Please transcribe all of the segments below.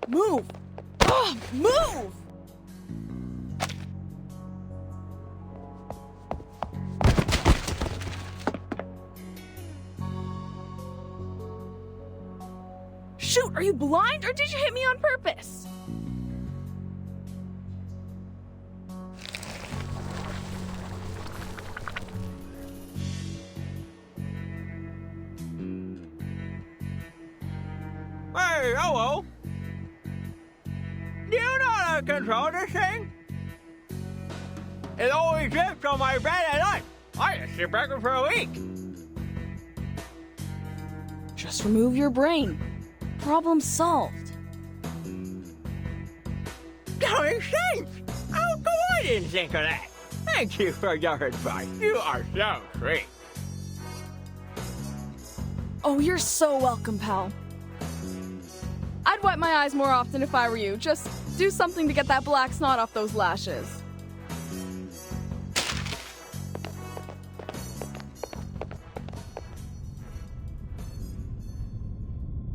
Move! Ugh, move! Shoot, are you blind or did you hit me on purpose? Hey, hello. Do you know how to control this thing? It always drips on my bed at night. I just sit back for a week. Just remove your brain. Problem solved. Going safe. How come I didn't think of that? Thank you for your advice. You are so sweet. Oh, you're so welcome, pal. I'd wipe my eyes more often if I were you. Just do something to get that black snot off those lashes.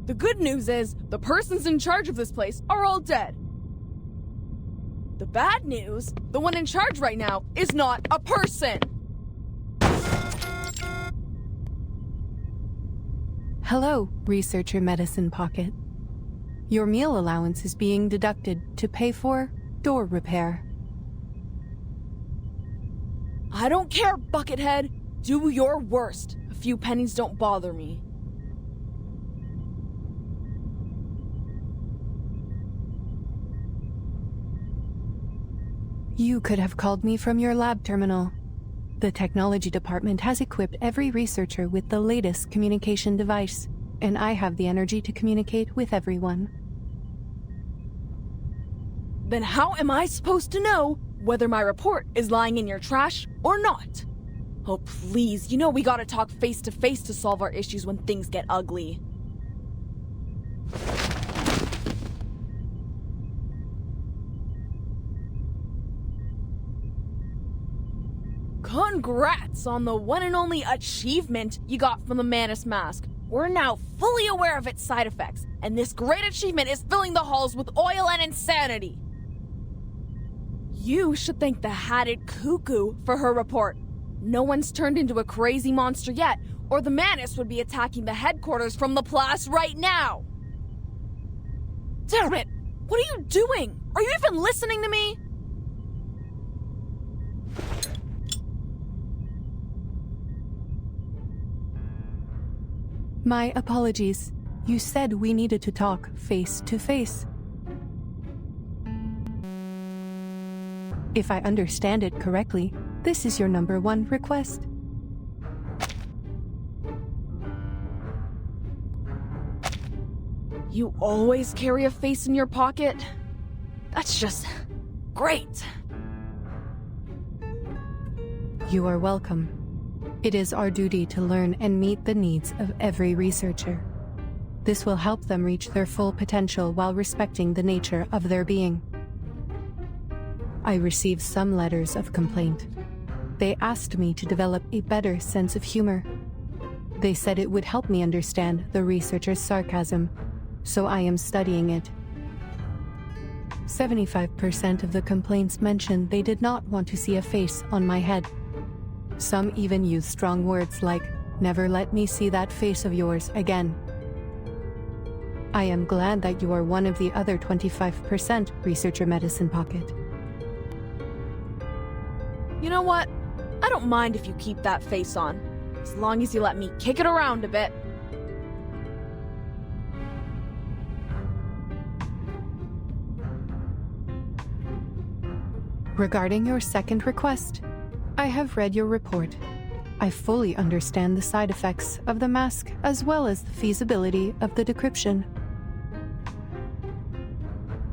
The good news is, the persons in charge of this place are all dead. The bad news, the one in charge right now is not a person! Hello, Researcher Medicine Pocket. Your meal allowance is being deducted to pay for door repair. I don't care, Buckethead. Do your worst. A few pennies don't bother me. You could have called me from your lab terminal. The technology department has equipped every researcher with the latest communication device, and I have the energy to communicate with everyone. Then how am I supposed to know whether my report is lying in your trash or not? Oh, please, you know we gotta talk face to face to solve our issues when things get ugly. Congrats on the one and only achievement you got from the Manus mask. We're now fully aware of its side effects, and this great achievement is filling the halls with oil and insanity. You should thank the Hatted Cuckoo for her report. No one's turned into a crazy monster yet, or the Manus would be attacking the headquarters from Laplace right now. Damn it! What are you doing? Are you even listening to me? My apologies. You said we needed to talk face to face. If I understand it correctly, this is your #1 request. You always carry a face in your pocket? That's just great. You are welcome. It is our duty to learn and meet the needs of every researcher. This will help them reach their full potential while respecting the nature of their being. I received some letters of complaint. They asked me to develop a better sense of humor. They said it would help me understand the researcher's sarcasm, so I am studying it. 75% of the complaints mentioned they did not want to see a face on my head. Some even use strong words like, "Never let me see that face of yours again." I am glad that you are one of the other 25%, Researcher Medicine Pocket. You know what? I don't mind if you keep that face on, as long as you let me kick it around a bit. Regarding your second request, I have read your report. I fully understand the side effects of the mask as well as the feasibility of the decryption.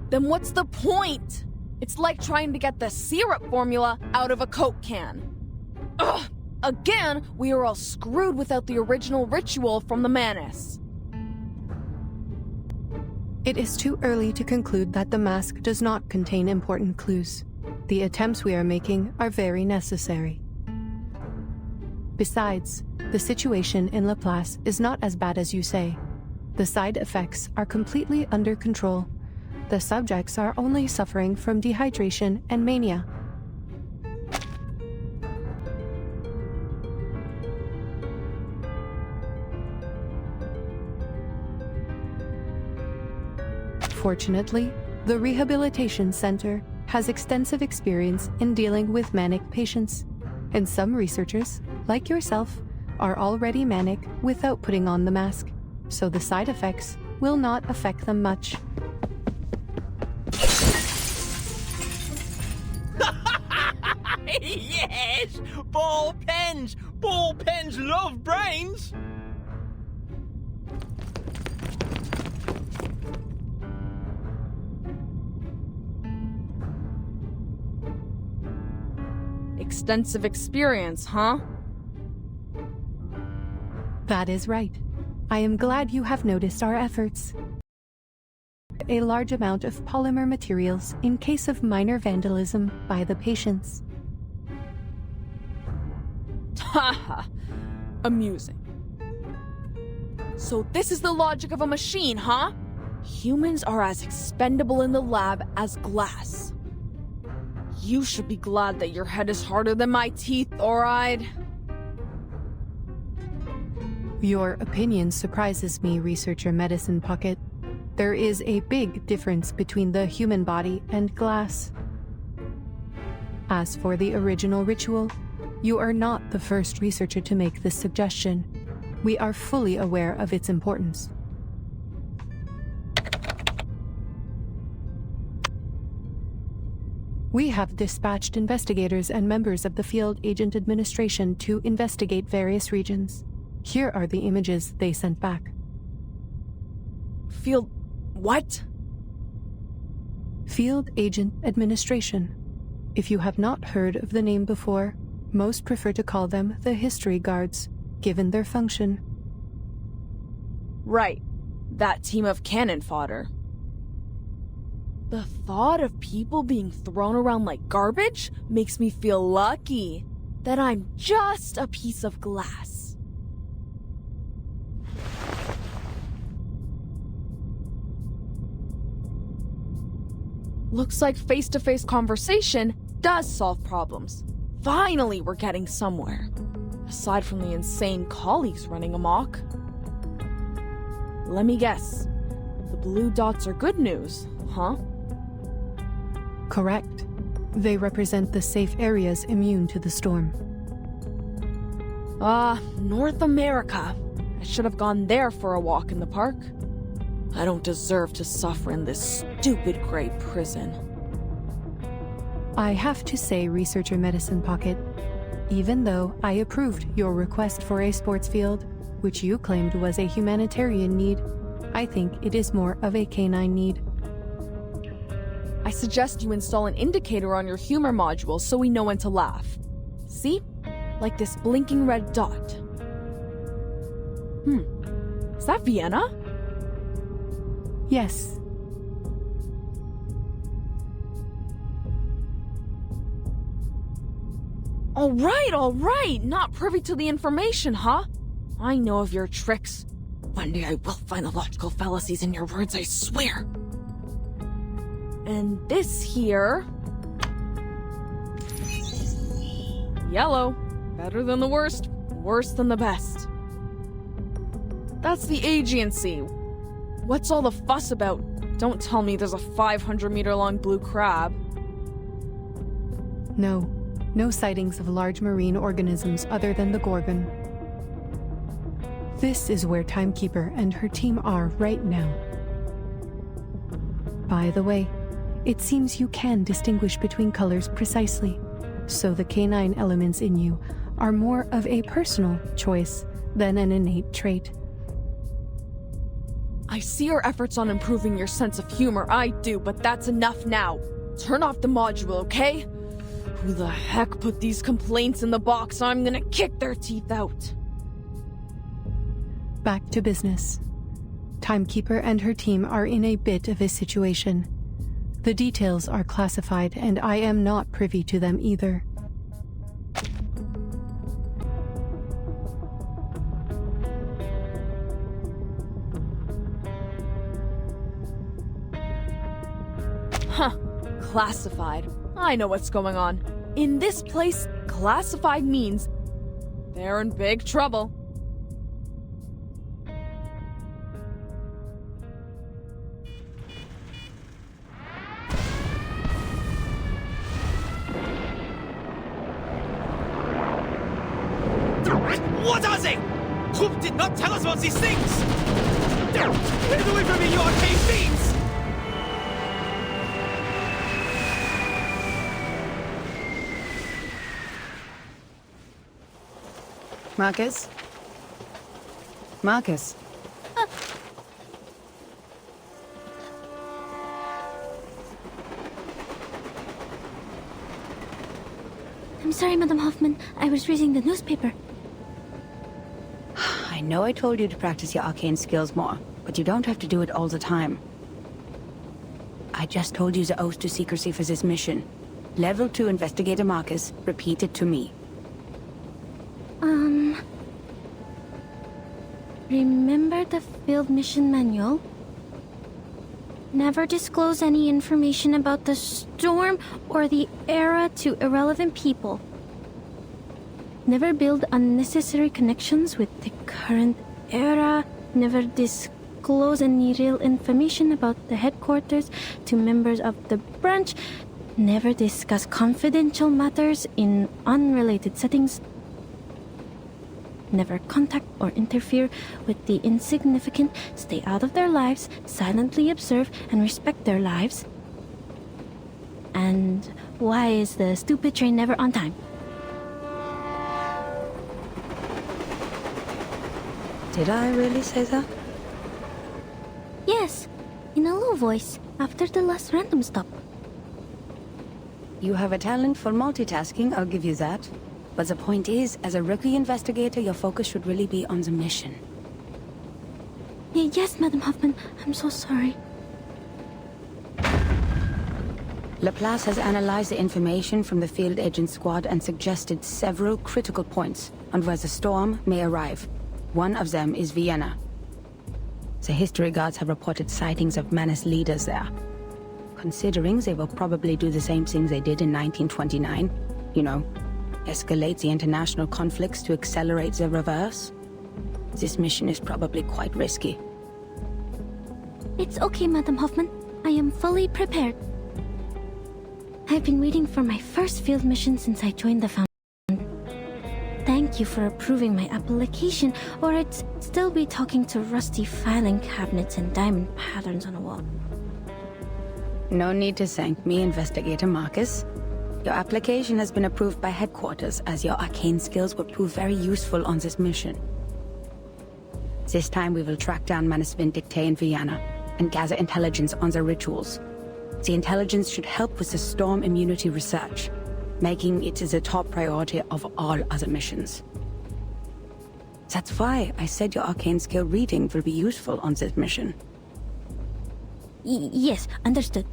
Then what's the point? It's like trying to get the syrup formula out of a Coke can. Ugh! Again, we are all screwed without the original ritual from the Manus. It is too early to conclude that the mask does not contain important clues. The attempts we are making are very necessary. Besides, the situation in Laplace is not as bad as you say. The side effects are completely under control. The subjects are only suffering from dehydration and mania. Fortunately, the Rehabilitation Center has extensive experience in dealing with manic patients, and some researchers, like yourself, are already manic without putting on the mask, so the side effects will not affect them much. Yes! Ball pens! Ball pens love brains! Extensive experience, huh? That is right. I am glad you have noticed our efforts. A large amount of polymer materials in case of minor vandalism by the patients. Haha. Amusing. So this is the logic of a machine, huh? Humans are as expendable in the lab as glass. You should be glad that your head is harder than my teeth, alright? Your opinion surprises me, Researcher Medicine Pocket. There is a big difference between the human body and glass. As for the original ritual, you are not the first researcher to make this suggestion. We are fully aware of its importance. We have dispatched investigators and members of the Field Agent Administration to investigate various regions. Here are the images they sent back. Field... what? Field Agent Administration. If you have not heard of the name before, most prefer to call them the History Guards, given their function. Right. That team of cannon fodder. The thought of people being thrown around like garbage makes me feel lucky that I'm just a piece of glass. Looks like face-to-face conversation does solve problems. Finally, we're getting somewhere. Aside from the insane colleagues running amok. Let me guess. The blue dots are good news, huh? Correct. They represent the safe areas immune to the storm. North America. I should have gone there for a walk in the park. I don't deserve to suffer in this stupid gray prison. I have to say, Researcher Medicine Pocket, even though I approved your request for a sports field, which you claimed was a humanitarian need, I think it is more of a canine need. I suggest you install an indicator on your humor module so we know when to laugh. See? Like this blinking red dot. Is that Vienna? Yes. All right! Not privy to the information, huh? I know of your tricks. One day I will find the logical fallacies in your words, I swear. And this here... yellow. Better than the worst, worse than the best. That's the agency. What's all the fuss about? Don't tell me there's a 500-meter-long blue crab. No sightings of large marine organisms other than the Gorgon. This is where Timekeeper and her team are right now. By the way, it seems you can distinguish between colors precisely, so the canine elements in you are more of a personal choice than an innate trait. I see your efforts on improving your sense of humor, I do, but that's enough now. Turn off the module, okay? Who the heck put these complaints in the box? I'm gonna kick their teeth out. Back to business. Timekeeper and her team are in a bit of a situation. The details are classified, and I am not privy to them either. Huh. Classified. I know what's going on. In this place, classified means they're in big trouble. What are they? Hoop did not tell us about these things! Get away from me, you arcane fiends! Marcus? Marcus? I'm sorry, Madam Hoffman. I was reading the newspaper. I know I told you to practice your arcane skills more, but you don't have to do it all the time. I just told you the oath to secrecy for this mission. Level 2 Investigator Marcus, repeat it to me. Remember the field mission manual? Never disclose any information about the storm or the era to irrelevant people. Never build unnecessary connections with the current era. Never disclose any real information about the headquarters to members of the branch. Never discuss confidential matters in unrelated settings. Never contact or interfere with the insignificant. Stay out of their lives, silently observe and respect their lives. And why is the stupid train never on time? Did I really say that? Yes, in a low voice, after the last random stop. You have a talent for multitasking, I'll give you that. But the point is, as a rookie investigator, your focus should really be on the mission. Yes, Madam Hoffman, I'm so sorry. Laplace has analyzed the information from the field agent squad and suggested several critical points on where the storm may arrive. One of them is Vienna. The history guards have reported sightings of Manus leaders there. Considering they will probably do the same thing they did in 1929, you know, escalate the international conflicts to accelerate the reverse, this mission is probably quite risky. It's okay, Madam Hoffman. I am fully prepared. I've been waiting for my first field mission since I joined the Foundation. Thank you for approving my application, or I'd still be talking to rusty filing cabinets and diamond patterns on a wall. No need to thank me, Investigator Marcus. Your application has been approved by headquarters, as your arcane skills will prove very useful on this mission. This time we will track down Manus Vindictae in Vienna, and gather intelligence on their rituals. The intelligence should help with the storm immunity research, making it the top priority of all other missions. That's why I said your arcane skill reading will be useful on this mission. Yes, understood.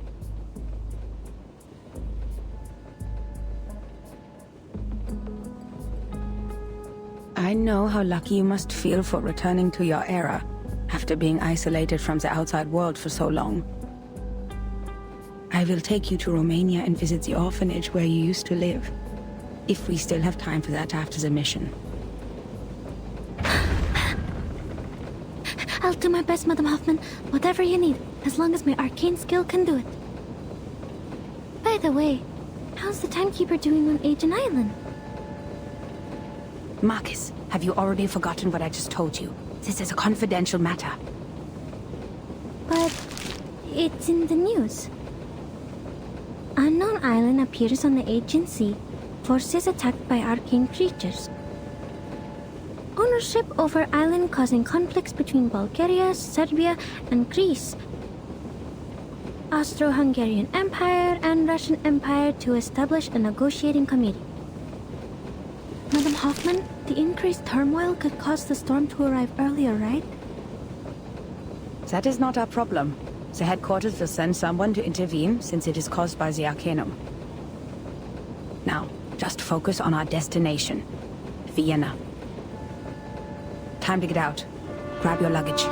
I know how lucky you must feel for returning to your era, after being isolated from the outside world for so long. I will take you to Romania and visit the orphanage where you used to live, if we still have time for that after the mission. I'll do my best, Madam Hoffman. Whatever you need, as long as my arcane skill can do it. By the way, how's the timekeeper doing on Agent Island? Marcus, have you already forgotten what I just told you? This is a confidential matter. But it's in the news. Unknown island appears on the agency. Forces attacked by arcane creatures. Ownership over island causing conflicts between Bulgaria, Serbia, and Greece. Austro-Hungarian Empire and Russian Empire to establish a negotiating committee. Madam Hoffman, the increased turmoil could cause the storm to arrive earlier, right? That is not our problem. The headquarters will send someone to intervene, since it is caused by the Arcanum. Now, just focus on our destination, Vienna. Time to get out. Grab your luggage.